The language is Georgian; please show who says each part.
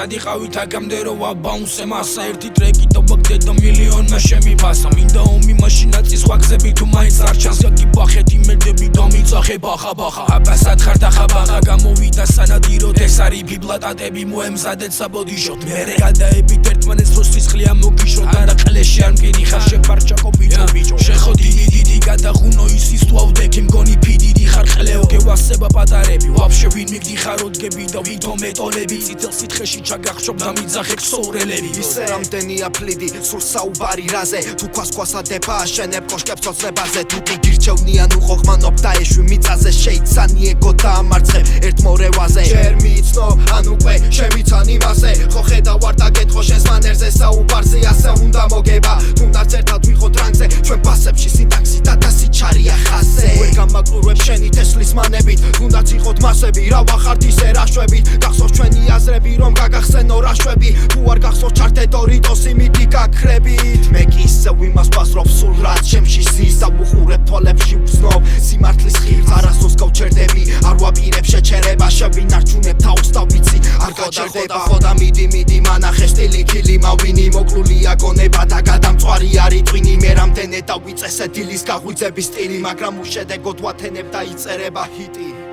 Speaker 1: სადიყავით აგამდე რო ვაბაუნსე მასა ერთი ტრეკი ტობაგდედა მილიონმა შემიფასა მინდა ომი მაშინაც სხვა გზები თუ მაინც არ ჩანს კი ბახეთი მელდები დამიწახე ბახა აბასად ხარ და ხაბაღა გამოვიდა სანადიროდ ეს არის ბიბლატატები მოემზადეთ საბოდიშოთ მერე გადაებით ერთმანეთს რო სისხლი ამოგიშოთ არა ყლეში არ მკიდი ხარ შეფარჩაკო ბიჭო შეხოდი დიდი გადაღუნო ისის თუ ავდექი მგონი ფიდიდი ხარ ყლეო გევასება პატარები ვაფშე ვინ მიგდიხარო დგები და ვითომ ეტოლები წითელ სითხეში ჩაგახშობ და მიძახებ სოვრელები
Speaker 2: ისე რამდენია ფლიდი სულ საუბარი რაზე თუ ქვასქვასადება აშენებ კოშკებს ოცნებაზე თუ კი გირჩევნიან უხოხმანობ და ეშვი მიწაზე შეიცანი ეგო დაამარცხე ერთ მორევაზე ჯერ მიიცნო ან უკვე შემიცან იმაზე ხო ხედავარ და გეტყო შენს მანერზე საუბარზე ასე უნდა მოგება თუნდაც ერთად ვიხოთ რანგზე ჩვენ ბასებში სინტაქსი და დასიჩარია ხაზე ვერ გამაკლურებ შენი თესლის მანებით თუნდაც იყოთ მასები რა ვახართ ისე რაშვებით გახსოვს ჩვენი აზრები რომ გაგახსენო რაშვები თუ არ გახსოვს ჩართე დორიტოს იმითი გაქრებით მე კი ისევ იმას ვასწრობ სულ რაც ჩემში ზის და ვუყურებ თვალებში ვცნობ სიმართლის ხილს არასდროს გავჩერდები არ ვაპირებ შეჩერება შევინარჩუნებ თავს და ვიცი არ გაჩერდება ხოდა მიდი მანახე სტილი ქილი მავინი მოკლულია გონება და გადამწვარი არის ტვინი მე რამდენე დავიწესე დილის გაღვიძების სტილი მაგრამ უშედეგოდ ვათენებ და იწერება ჰიტი